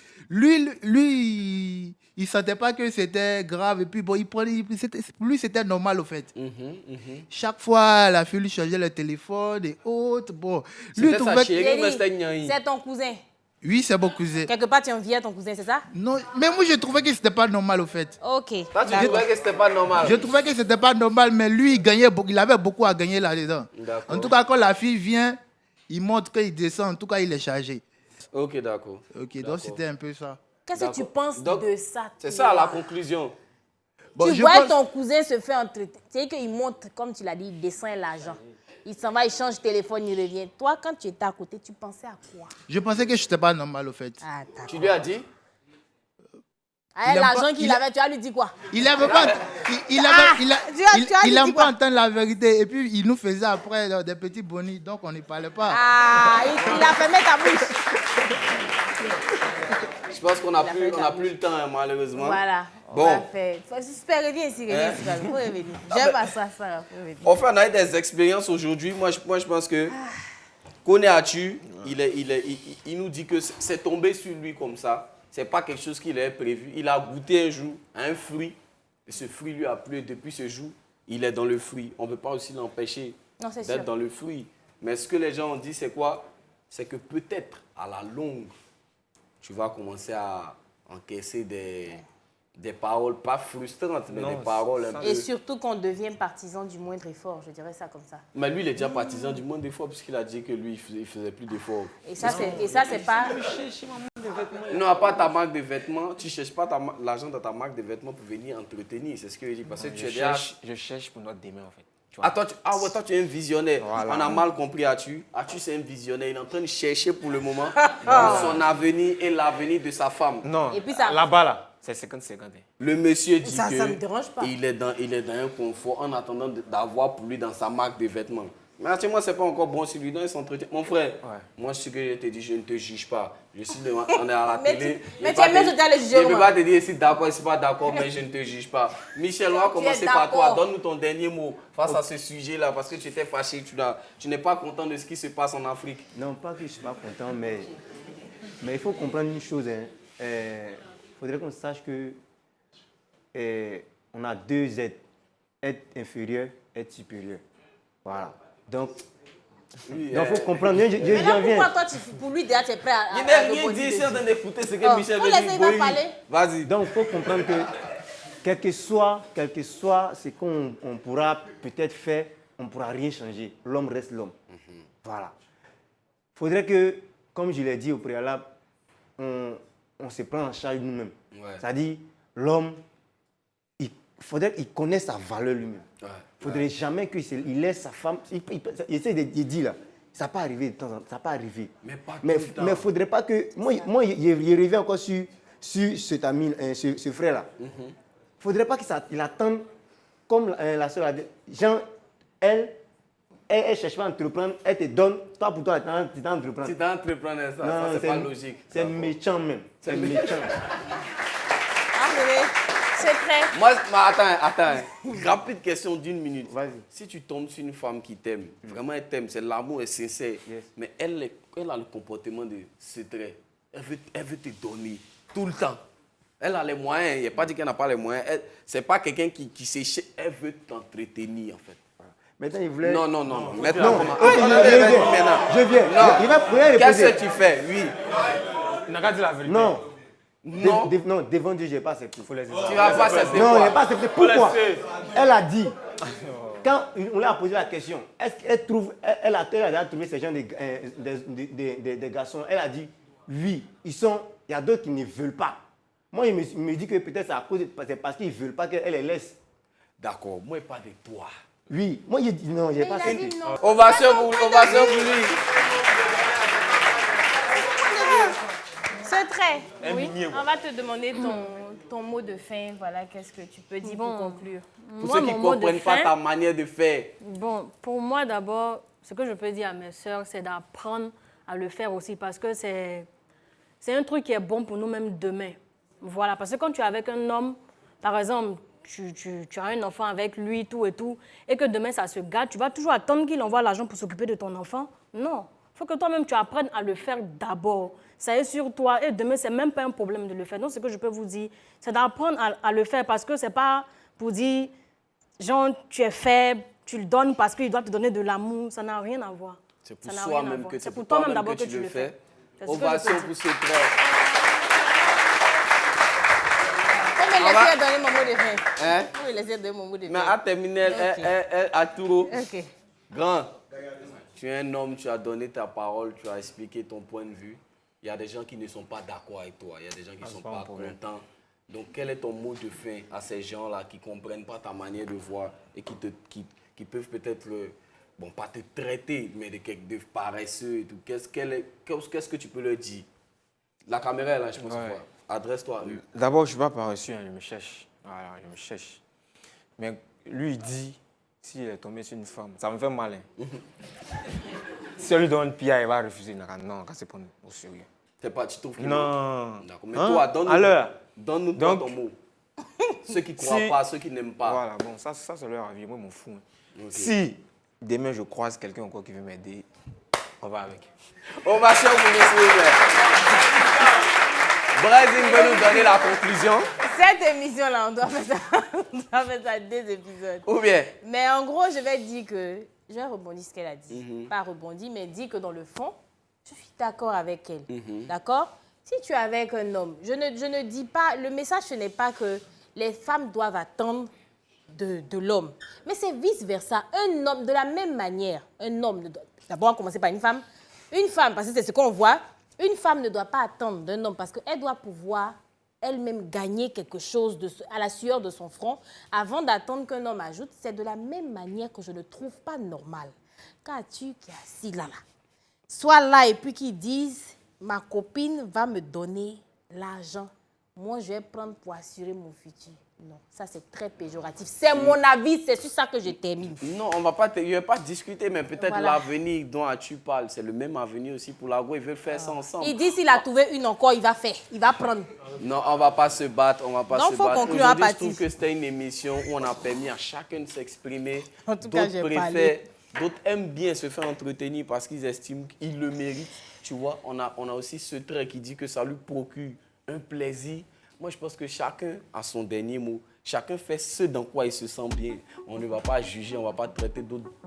il sentait pas que c'était grave. Et puis, bon, pour lui, c'était normal, au fait. Chaque fois, la fille lui changeait le téléphone et autres. Bon, lui, il C'était sa trouvait. chérie, Jenny, mais c'était Nyanyi. c'est ton cousin. Oui, c'est mon cousin. Quelque part, tu enviais ton cousin, c'est ça? Non, mais moi, je trouvais que c'était pas normal, au fait. Ok. Toi, tu trouvais que c'était pas normal. Je trouvais que c'était pas normal, mais lui, il gagnait beaucoup, il avait beaucoup à gagner là-dedans. D'accord. En tout cas, quand la fille vient, il montre qu'il descend. En tout cas, il est chargé. Ok, d'accord. Ok, donc c'était un peu ça. Qu'est-ce que tu D'accord. penses Donc, de ça? C'est toi? ça la conclusion. Bon, Tu je vois pense- ton cousin se fait entretenir. C'est qu'il monte, comme tu l'as dit, il descend l'argent. Il s'en va, il change de téléphone, il revient. Toi, quand tu étais à côté, tu pensais à quoi? Je pensais que je n'étais pas normal, au fait. Ah, d'accord. Tu lui as dit? Ah, aime l'argent pas- qu'il il- avait, tu vas lui dire quoi? Il n'aimait pas, il tu as dit aime pas quoi? entendre la vérité. Et puis, il nous faisait après des petits bonnies, donc on n'y parlait pas. Ah, il a fermé ta bouche. Je pense qu'on n'a fait plus, ta on a plus le temps, hein, malheureusement. Voilà. Bon. On va faire. Super, reviens ici, reviens ici. Faut revenir. J'aime pas ça, ça. Faut revenir. On fait, on a eu des expériences aujourd'hui. Moi, je pense que Kone Atu, il nous dit que c'est tombé sur lui comme ça. C'est pas quelque chose qu'il avait prévu. Il a goûté un jour à un fruit. Et ce fruit lui a plu. Et depuis ce jour, il est dans le fruit. On ne peut pas aussi l'empêcher Non, c'est d'être sûr. dans le fruit. Mais ce que les gens ont dit, c'est quoi? C'est que peut-être, à la longue, tu vas commencer à encaisser Des paroles pas frustrantes, mais Non, des paroles un peu... Et surtout qu'on devient partisan du moindre effort, je dirais ça comme ça. Mais lui, il est déjà partisan du moins d'efforts puisqu'il a dit que lui, il faisait plus d'efforts. Et ça, c'est pas... Non, pas ta marque de vêtements. Tu ne cherches pas l'argent dans ta marque de vêtements pour venir entretenir. C'est ce que je dis. Parce que tu es déjà... Je cherche pour notre demain, en fait. Tu vois. Toi, tu es un visionnaire. Voilà. On a mal compris Atu. Atu, c'est un visionnaire. Il est en train de chercher pour le moment son avenir et l'avenir de sa femme. Non, Et puis ça- là-bas, là, c'est 50-50. Le monsieur dit Ça que me dérange pas. il est dans un confort en attendant d'avoir pour lui dans sa marque de vêtements. Mais actuellement, ce n'est pas encore bon sur lui, donc il s'entretient. Mon frère, moi, ce que je te dis, je ne te juge pas. Je suis on est à la télé. mais tu es même à le juger, Je ne peux comment? pas te dire si d'accord, si pas d'accord, mais je ne te juge pas. Michel, on va commencer par toi. d'accord. Donne-nous ton dernier mot face à ce sujet-là, parce que tu étais fâché, tu n'es pas content de ce qui se passe en Afrique. Non, pas que je ne suis pas content, mais il faut comprendre une chose. Il faudrait qu'on sache que on a deux êtres. Être inférieur, être supérieur. Voilà. Donc, il faut comprendre. Mais là, J'en viens. pourquoi toi, pour lui, déjà, tu es prêt à... Il n'a rien dit, c'est en train d'écouter ce que Oh, Michel faut veut laisser, il va dire. parler. Vas-y. Donc, il faut comprendre que, quel que soit ce qu'on pourra peut-être faire, on ne pourra rien changer. L'homme reste l'homme. Voilà. Il faudrait que, comme je l'ai dit au préalable, on se prend en charge nous-mêmes. Ouais. C'est-à-dire, l'homme, il faudrait qu'il connaisse sa valeur lui-même. Ouais. Il ne faudrait jamais qu'il laisse sa femme. Il essaie de dire là, ça n'a pas arrivé de temps en temps, ça n'a pas arrivé. Mais pas tout Mais le temps. il ne faudrait pas que. Moi il revient encore sur cet ami, ce frère-là. Il ne faudrait pas qu'il attende, comme la soeur a dit. Jean, elle ne cherche pas à entreprendre, elle te donne, toi pour toi, tu t'entreprends. Si tu entreprendre ça, Non, ça c'est pas logique. C'est méchant même. C'est méchant. Ah, bébé, c'est très... Moi, attends. Rapide question d'une minute. Vas-y. Si tu tombes sur une femme qui t'aime, vraiment elle t'aime, c'est l'amour est sincère, Yes. mais elle a le comportement de secret. Elle veut te donner tout le temps. Elle a les moyens, il n'y a pas dit qu'elle n'a pas les moyens. Ce n'est pas quelqu'un qui sait, elle veut t'entretenir en fait. Maintenant, il voulait. Non. Maintenant, Non. comment? Je viens. Non. Il va répondre. Qu'est-ce que tu fais? Oui. Il n'a qu'à dire la vérité. Non. Non. Non, devant Dieu, je n'ai pas accepté. Faut laisser Tu vas pas accepter Non, il quoi? n'est pas accepté. Pourquoi? laisser. Elle a dit, quand on lui a posé la question, est-ce qu'elle trouve, elle a déjà trouvé ces gens des garçons, elle a dit, oui, il y a d'autres qui ne veulent pas. Moi, il me dit que peut-être c'est parce qu'ils ne veulent pas qu'elle les laisse. D'accord, moi pas de toi. Oui, moi, j'ai dit non, j'ai pas Il a accepté. dit non. Ovation pour lui. C'est très... Oui. On va te demander ton mot de fin. Voilà, qu'est-ce que tu peux dire pour conclure? Pour ceux qui ne comprennent pas ta manière de faire. Bon, pour moi, d'abord, ce que je peux dire à mes sœurs, c'est d'apprendre à le faire aussi parce que c'est un truc qui est bon pour nous-mêmes demain. Voilà, parce que quand tu es avec un homme, par exemple, tu as un enfant avec lui, tout et tout, et que demain ça se gâte, tu vas toujours attendre qu'il envoie l'argent pour s'occuper de ton enfant? Non. Il faut que toi-même tu apprennes à le faire d'abord. Ça est sur toi et demain, ce n'est même pas un problème de le faire. Donc, ce que je peux vous dire, c'est d'apprendre à le faire parce que ce n'est pas pour dire, genre, tu es faible, tu le donnes parce qu'il doit te donner de l'amour. Ça n'a rien à voir. C'est pour Ça n'a soi rien à même voir. que C'est pour toi-même d'abord que tu le fais. C'est ce que je peux Ovation dire. pour ce frère. On va me laisser donner mon mot de fin. Hein? On va me laisser donner mon mot de fin. Mais à terminer, à Touro. Ok. Grand, tu es un homme, tu as donné ta parole, tu as expliqué ton point de vue. Il y a des gens qui ne sont pas d'accord avec toi, il y a des gens qui ne sont pas contents. Donc, quel est ton mot de fin à ces gens-là qui ne comprennent pas ta manière de voir et qui peuvent peut-être, bon, pas te traiter, mais de paresseux et tout. Qu'est-ce que tu peux leur dire? La caméra est là, je pense. Ouais. Adresse-toi. D'abord, je ne suis pas paresseux, hein, je me cherche. Voilà, je me cherche. Mais lui, il dit, s'il est tombé sur une femme, ça me fait mal. Hein. Si on lui donne une pierre, il va refuser. Non, on va se prendre au sérieux. C'est pas, tu trouves qu'il Non. D'accord. Mais Hein? toi, Alors, donne-nous donc, ton mot. Ceux qui ne croient pas, ceux qui n'aiment pas. Voilà, bon, ça c'est leur avis. Moi, je m'en fous. Hein. Ok. Si demain je croise quelqu'un encore qui veut m'aider, on va avec. Ovation pour monsieur. Brésil veut nous donner la conclusion. Cette émission-là, on doit faire ça 2 épisodes. Ou bien? Mais en gros, je vais dire que... Je vais rebondir ce qu'elle a dit. Pas rebondir, mais dire que dans le fond, je suis d'accord avec elle. D'accord? Si tu es avec un homme, je ne dis pas, le message ce n'est pas que les femmes doivent attendre de l'homme. Mais c'est vice-versa. Un homme, de la même manière, un homme, d'abord on va commencer par une femme, parce que c'est ce qu'on voit, une femme ne doit pas attendre d'un homme parce qu'elle doit pouvoir elle-même gagner quelque chose à la sueur de son front avant d'attendre qu'un homme ajoute. C'est de la même manière que je ne trouve pas normal qu'as-tu qui est assis là, soit là et puis qu'ils disent ma copine va me donner l'argent. Moi, je vais prendre pour assurer mon futur. Non, ça c'est très péjoratif. C'est mon avis, c'est sur ça que je termine. Non, on va pas, je vais pas discuter, mais peut-être Voilà. l'avenir dont tu parles, c'est le même avenir aussi pour l'agro. Ils veulent faire ça ensemble. Il dit s'il a trouvé une encore, il va faire, il va prendre. Non, on va pas se battre, on va pas Donc, se faut battre. conclure à Aujourd'hui, je partir. trouve que c'était une émission où on a permis à chacun de s'exprimer. En tout cas, j'ai parlé. D'autres aiment bien se faire entretenir parce qu'ils estiment qu'ils le méritent. Tu vois, on a aussi ce trait qui dit que ça lui procure un plaisir. Moi, je pense que chacun a son dernier mot. Chacun fait ce dans quoi il se sent bien. On ne va pas juger, on ne va pas traiter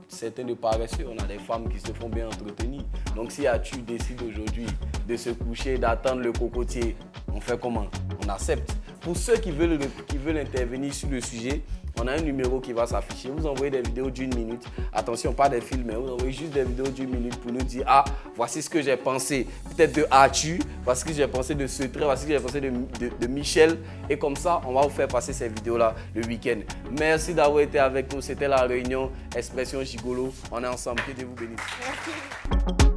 certains de paresseux. On a des femmes qui se font bien entretenir. Donc, si tu décides aujourd'hui de se coucher, d'attendre le cocotier, on fait comment? On accepte. Pour ceux qui veulent intervenir sur le sujet, on a un numéro qui va s'afficher. Vous envoyez des vidéos d'1 minute. Attention, pas des films, mais vous envoyez juste des vidéos d'1 minute pour nous dire « Ah, voici ce que j'ai pensé peut-être de Arthur, voici ce que j'ai pensé de ce trait, voici ce que j'ai pensé de Michel. » Et comme ça, on va vous faire passer ces vidéos-là le week-end. Merci d'avoir été avec nous. C'était la réunion Expression Gigolo. On est ensemble. Que Dieu vous bénisse. Merci.